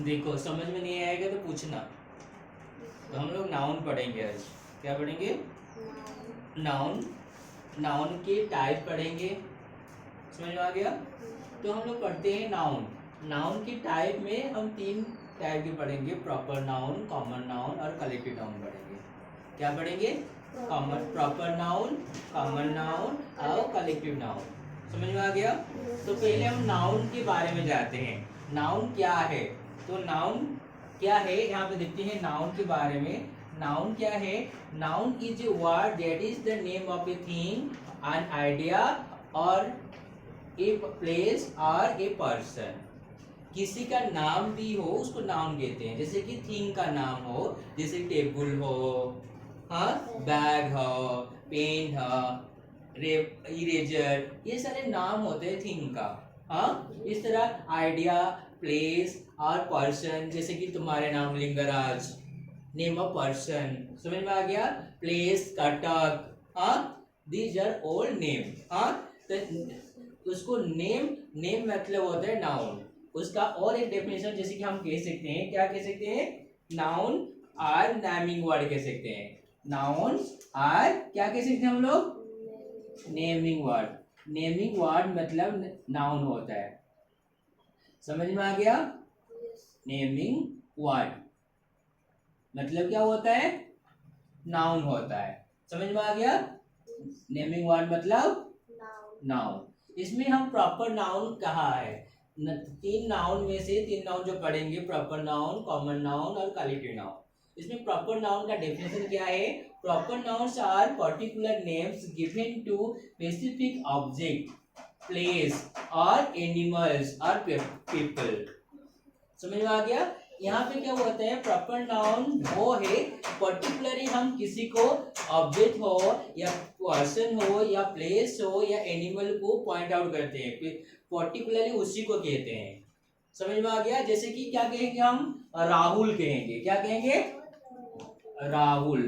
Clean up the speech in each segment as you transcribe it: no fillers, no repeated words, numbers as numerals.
देखो समझ में नहीं आएगा तो पूछना। तो हम लोग नाउन पढ़ेंगे आज। क्या पढ़ेंगे? नाउन। नाउन के टाइप पढ़ेंगे। समझ में आ गया? तो हम लोग पढ़ते हैं नाउन। नाउन की टाइप में हम 3 टाइप के पढ़ेंगे, प्रॉपर नाउन, कॉमन नाउन और कलेक्टिव नाउन पढ़ेंगे। क्या पढ़ेंगे? Common, proper noun, common noun और कलेक्टिव नाउन। समझ में आ गया? तो पहले हम नाउन के बारे में जानते हैं। नाउन क्या है? तो नाउन क्या है यहाँ पे देखते हैं नाउन के बारे में। नाउन क्या है? Noun is a word that is the name of a thing, an idea और ए प्लेस और ए पर्सन। किसी का नाम भी हो उसको नाउन कहते हैं। जैसे कि थिंग का नाम हो, जैसे टेबल हो, हाँ, बैग हो, पेन हो, इरेजर, ये सारे नाम होते हैं थिंग का। हाँ, इस तरह आइडिया, प्लेस और पर्सन, जैसे कि तुम्हारे नाम लिंगराज, नेम ऑफ पर्सन। समझ में आ गया? प्लेस, कटक, हाँ, दीज आर ऑल नेम। हाँ, तो उसको नेम मतलब होता है नाउन। उसका और एक डेफिनेशन जैसे कि हम कह सकते हैं, क्या कह सकते हैं? नाउन आर नेमिंग वर्ड कह सकते हैं। नाउन आर क्या कह सकते हैं हम लोग? Naming word. नेमिंग वर्ड मतलब नाउन होता है। समझ में आ गया? नेमिंग वर्ड मतलब क्या होता है? नाउन होता है। समझ में आ गया? नेमिंग वर्ड मतलब नाउन। इसमें हम प्रॉपर नाउन कहा है? 3 नाउन में से 3 नाउन जो पढ़ेंगे, प्रॉपर नाउन, कॉमन नाउन और कलेक्टिव नाउन। इसमें प्रॉपर नाउन का डेफिनेशन क्या है? Proper nouns are particular names given to specific object, place और एनिमल्स और पीपल। समझ में आ गया? यहाँ पे क्या होता है? प्रॉपर नाउन वो है पर्टिकुलरली हम किसी को ऑब्जेक्ट हो या पर्सन हो या प्लेस हो या एनिमल को पॉइंट आउट करते हैं, पर्टिकुलरली उसी को कहते हैं। समझ में आ गया? जैसे कि क्या कहेंगे हम? राहुल कहेंगे। क्या कहेंगे? राहुल।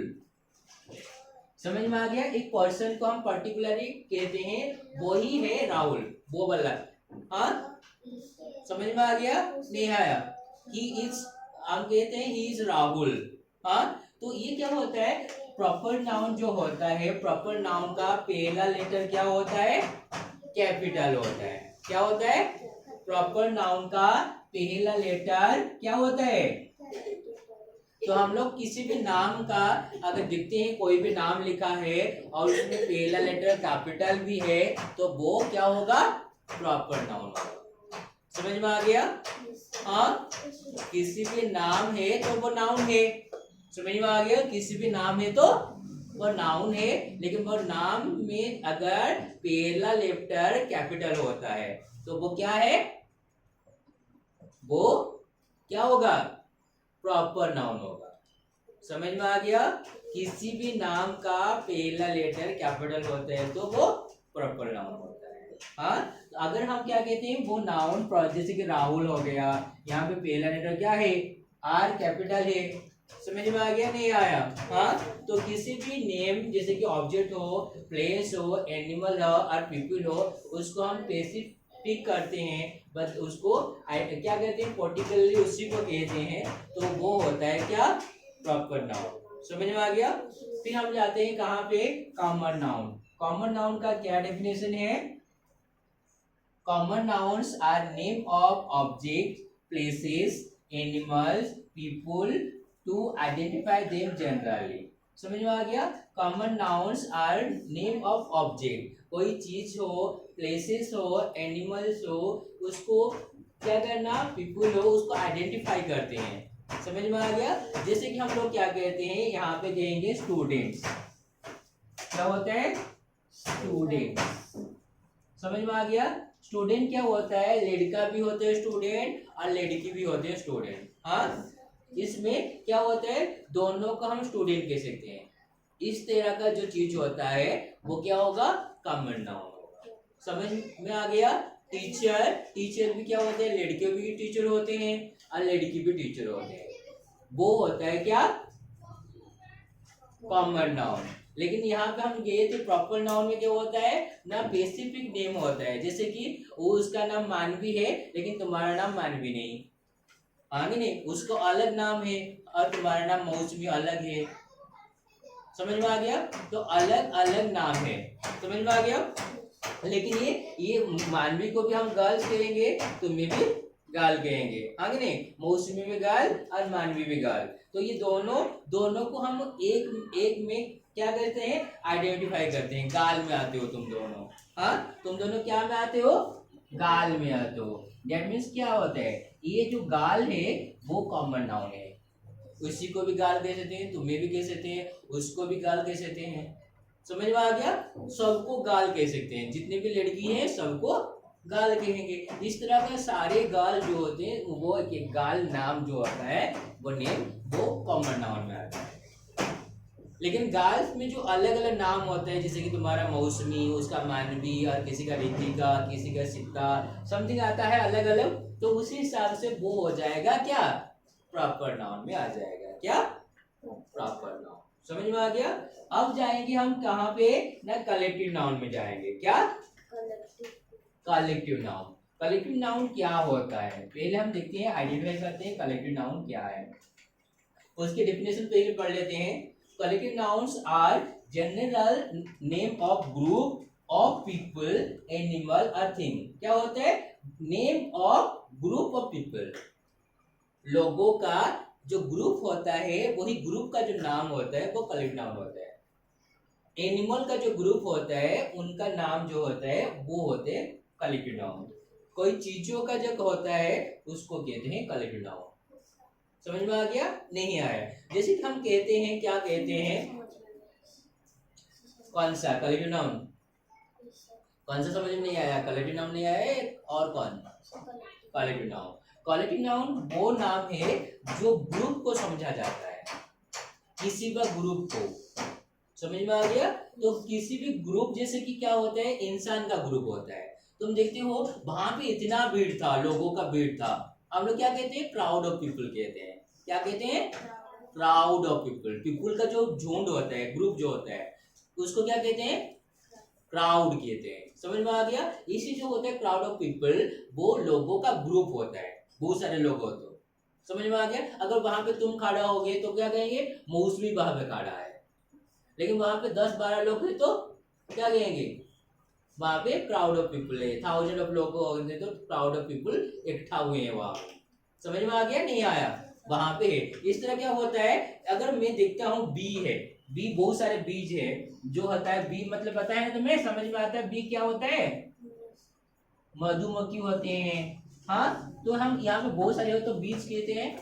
समझ में आ गया? एक पर्सन को हम पर्टिकुलरली कहते हैं, वो ही है राहुल, वो वाला। हाँ, समझ में आ गया? नहीं आया? ही इज, हम कहते हैं ही इज राहुल। हाँ, तो ये क्या होता है? प्रॉपर नाउन जो होता है, प्रॉपर नाउन का पहला लेटर क्या होता है? कैपिटल होता है। क्या होता है? प्रॉपर नाउन का पहला लेटर क्या होता है? तो हम लोग किसी भी नाम का अगर देखते हैं, कोई भी नाम लिखा है और उसमें पहला लेटर कैपिटल भी है, तो वो क्या होगा? प्रॉपर नाउन होगा। समझ में आ गया? हाँ, किसी भी नाम है तो वो नाउन है। समझ में आ गया? किसी भी नाम है तो वो नाउन है, लेकिन वो नाम में अगर पहला लेटर कैपिटल होता है तो वो क्या है? वो क्या होगा? प्रॉपर नाउन होगा। समझ में आ गया? किसी भी नाम का पहला लेटर कैपिटल होता है तो वो प्रॉपर नाउन होता है। हाँ, तो अगर हम क्या कहते हैं, वो नाउन, जैसे कि राहुल हो गया, यहाँ पे पहला लेटर क्या है? आर कैपिटल है। समझ में आ गया? नहीं आया? हाँ, तो किसी भी नेम जैसे कि ऑब्जेक्ट हो, प्लेस हो, एनिमल हो और पीपल हो, उसको हम स्पेसिफिक करते हैं, बस उसको क्या कहते हैं? पर्टिकुलरली उसी को कहते हैं, तो वो होता है क्या? Proper noun. समझ में आ गया? फिर हम जाते हैं कहाँ पे? Common noun. कॉमन नाउन का क्या डेफिनेशन है? Common nouns are name of object, places, animals, people to identify them generally. समझ में आ गया? Common nouns are name of object, कोई चीज हो, प्लेसेस हो, एनिमल्स हो, उसको क्या करना? पीपल हो, उसको आइडेंटिफाई करते हैं। समझ में आ गया? जैसे कि हम लोग क्या कहते हैं, यहाँ पे कहेंगे स्टूडेंट्स। क्या होता है? स्टूडेंट्स। समझ में आ गया? स्टूडेंट क्या होता है? लड़का भी होता है स्टूडेंट और लड़की भी होते हैं स्टूडेंट। हाँ, इसमें क्या होता है? दोनों को हम स्टूडेंट कह सकते हैं। इस तरह का जो चीज होता है वो क्या होगा? कॉमन नाउन होगा। समझ में आ गया? टीचर, टीचर भी क्या होते हैं? लड़के भी टीचर होते हैं और लड़की भी टीचर होते हैं। वो होता है क्या? Common noun. लेकिन यहाँ पे हम गए थे प्रॉपर नाउन में, क्या होता है ना? स्पेसिफिक नेम होता है। जैसे कि वो उसका नाम मानवी है लेकिन तुम्हारा नाम मानवी नहीं। आगे नहीं, उसको अलग नाम है और तुम्हारा नाम मौसमी अलग है। समझ में आ गया? तो अलग अलग नाम है, समझ में आ गया? लेकिन ये मानवी को भी हम गर्ल्स कहेंगे, तुम्हें भी गाल कहेंगे, आगे नहीं, मौसमी भी गाल और मानवी भी गाल। तो ये दोनों दोनों को हम एक एक में क्या करते हैं, आइडेंटिफाई करते हैं। गाल में आते हो तुम दोनों, हाँ तुम दोनों क्या में आते हो, गाल में आते हो। दैट मीन्स क्या होता है, ये जो गाल है वो कॉमन नाउन है। उसी को भी गाल कह सकते हैं, तुम्हें भी कह सकते हैं, उसको भी गाल कह सकते हैं। समझ में आ गया? सबको गाल कह सकते हैं, जितनी भी लड़की हैं सबको गाल कहेंगे। इस तरह के सारे गाल जो होते हैं वो एक गाल नाम जो होता है वो नेम वो कॉमन नाउन में आता है। लेकिन गर्ल्स में जो अलग अलग नाम होते हैं, जैसे कि तुम्हारा मौसमी, उसका मानवी, और किसी का ऋतिका, किसी का सिक्का, समथिंग आता है अलग अलग, तो उसी हिसाब से वो हो जाएगा क्या, प्रॉपर नाउन में आ जाएगा। क्या, प्रॉपर नाउन। समझ में आ गया? अब जाएंगे हम कहाँ पे ना, कलेक्टिव नाउन में जाएंगे। क्या, कलेक्टिव नाउन। कलेक्टिव नाउन क्या होता है, पहले हम देखते हैं, आइडेंटिफाई करते हैं कलेक्टिव नाउन क्या है। उसकी डेफिनेशन पहले पढ़ लेते हैं। Collective nouns are general name of group of people, animal or thing। क्या होता है, name of group of people, लोगों का जो ग्रुप होता है वही ग्रुप का जो नाम होता है वो कलेक्टिव नाउन होता है। एनिमल का जो ग्रुप होता है उनका नाम जो होता है वो होते हैं कलेक्टिव नाउन। कोई चीजों का जो होता है उसको कहते हैं कलेक्टिव नाउन। समझ में आ गया? नहीं आया? जैसे कि हम कहते हैं, क्या कहते हैं, कौन सा कलेक्टिव नाउन, कौन सा समझ में नहीं आया, कलेक्टिव नाउन नहीं आया, और कौन, कलेक्टिव नाउन। कलेक्टिव नाउन वो नाम है जो ग्रुप को समझा जाता है, किसी का ग्रुप को। समझ में आ गया? तो किसी भी ग्रुप, जैसे कि क्या होता है, इंसान का ग्रुप होता है। तुम देखते हो वहां पे इतना भीड़ था, लोगों का भीड़ था, हम लोग क्या कहते हैं, क्राउड ऑफ पीपल कहते हैं। क्या कहते हैं, क्राउड ऑफ पीपल। पीपल का जो झुंड होता है, ग्रुप जो होता है, उसको क्या कहते हैं, क्राउड कहते हैं। समझ में आ गया? इसी जो होता है क्राउड ऑफ पीपल, वो लोगों का ग्रुप होता है, बहुत सारे लोग होते हो। समझ में आ गया? अगर वहां पे तुम खड़ा होगे तो क्या कहेंगे, मौसमी वहां पे खड़ा है। लेकिन वहां पे 10-12 लोग हैं तो क्या कहेंगे, वहां पे क्राउड ऑफ पीपल है। 1000 ऑफ लोग होंगे तो क्राउड ऑफ पीपल इकट्ठा हुए हैं वहां। समझ में आ गया? नहीं आया? वहां पे है। इस तरह क्या होता है, अगर मैं देखता हूँ बी है, बी बहुत सारे बीज है, जो होता है बी मतलब पता है तुम्हें, समझ में आता है बी क्या होता है, मधुमक्खी होते हैं। हाँ, तो हम यहाँ पे बहुत सारे हो तो बीज कहते हैं।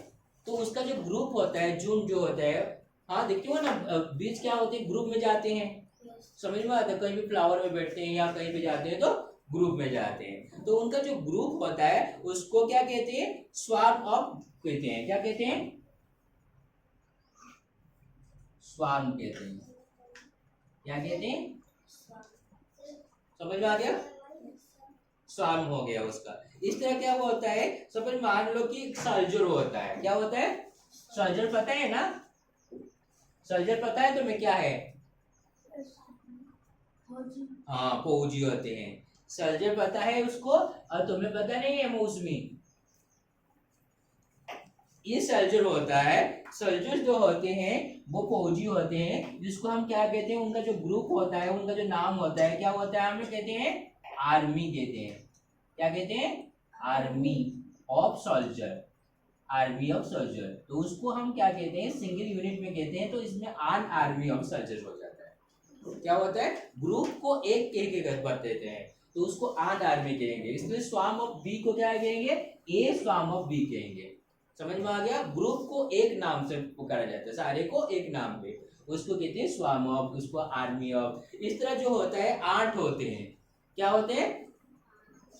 तो उसका जो ग्रुप होता है, झुंड जो होता है, हाँ देखते हो ना, बीज क्या होते हैं, ग्रुप में जाते हैं। समझ में आता है? कहीं भी फ्लावर में बैठते हैं या कहीं पे जाते हैं तो ग्रुप में जाते हैं। तो उनका जो ग्रुप होता है उसको क्या कहते हैं, स्वार्म ऑफ कहते हैं। क्या कहते हैं, स्वार्म कहते हैं। क्या कहते हैं, समझ में आ गया? स्वार्म हो गया उसका। इस तरह क्या होता है, समझ मान लो कि सोल्जर होता है। क्या होता है, सोल्जर पता है ना, सोल्जर पता है तुम्हें क्या है, हाँ फौजी होते हैं। सोल्जर पता है उसको, और तुम्हें पता नहीं है मौसमी। ये सोल्जर होता है, सोल्जर जो होते हैं वो फौजी होते हैं, जिसको हम क्या कहते हैं, उनका जो ग्रुप होता है, उनका जो नाम होता है क्या होता है, हम लोग कहते हैं आर्मी कहते हैं। क्या कहते हैं, army of soldier, army of soldier. तो उसको हम क्या कहते हैं, सिंगल यूनिट में कहते हैं। तो इसमें आन आर्मी ऑफ सोल्जर हो जाता है। क्या होता है, ग्रुप को एक कह के भर देते हैं तो उसको आन आर्मी कहेंगे। इसलिए स्वार्म ऑफ बी को क्या कहेंगे, ए स्वार्म ऑफ बी कहेंगे। समझ में आ गया? ग्रुप को एक नाम से पुकारा जाता है, सारे को एक नाम पे, उसको कहते हैं स्वार्म ऑफ, उसको आर्मी ऑफ। इस तरह जो होता है, आंट होते हैं। क्या होते हैं,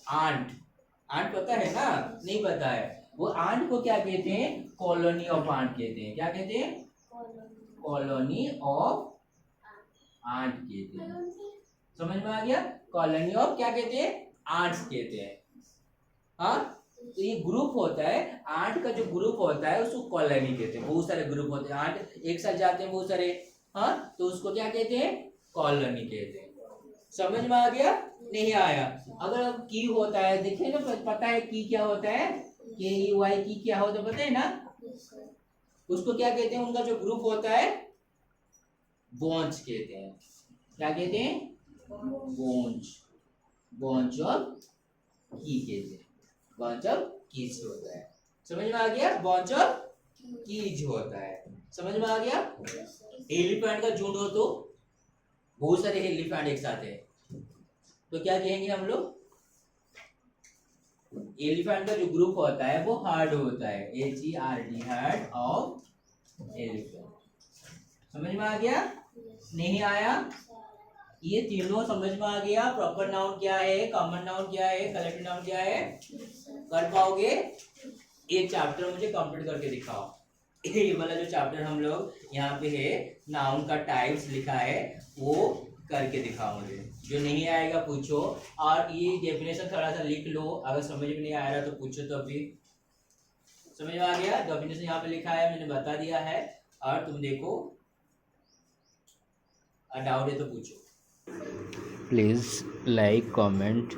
आंट। आंट पता है ना, नहीं पता है, वो आंट को क्या कहते हैं, कॉलोनी ऑफ आंट कहते हैं। क्या कहते हैं, कॉलोनी ऑफ आंट कहते हैं। समझ में आ गया? कॉलोनी ऑफ क्या कहते हैं, आंट्स कहते हैं। हाँ, तो ये ग्रुप होता है, आंट का जो ग्रुप होता है उसको कॉलोनी कहते हैं। बहुत सारे ग्रुप होते हैं, आंट एक साथ जाते हैं बहुत सारे, हाँ तो उसको क्या कहते हैं, कॉलोनी कहते हैं। समझ में आ गया? नहीं आया? अगर अब की होता है, देखिए ना, पता है की क्या होता है, KUI की क्या होता है पता है ना? उसको क्या कहते हैं? उनका जो ग्रुप होता है बॉन्च कहते हैं। क्या कहते हैं? बॉन्च। बॉन्च ऑफ की कहते हैं। बॉन्च ऑफ कीज होता है। समझ में आ गया? बॉन्च ऑफ कीज होता है। समझ में आ गया? एलिफेंट का झुंड हो तो बहुत सारे एलिफेंट एक साथ है तो क्या कहेंगे हम लोग? एलिफेंट का जो ग्रुप होता है वो हर्ड होता है। HERD heard of elephant. समझ में आ गया? नहीं आया? ये तीनों समझ में आ गया? प्रॉपर नाउन क्या है, कॉमन नाउन क्या है, कलेक्टिव नाउन क्या है? कर पाओगे? एक चैप्टर मुझे कंप्लीट करके दिखाओ। ये वाला जो चैप्टर हम लोग यहाँ पे है नाउन का टाइप्स लिखा है वो करके दिखाओ मुझे। जो नहीं आएगा पूछो और ये डेफिनेशन थोड़ा सा लिख लो। अगर समझ में नहीं आ रहा तो पूछो। तो अभी समझ में आ गया? डेफिनेशन यहाँ पे लिखा है, मैंने बता दिया है और तुम देखो डाउट है तो पूछो। Please like, comment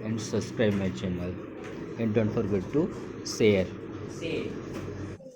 and subscribe my channel and don't forget to share. से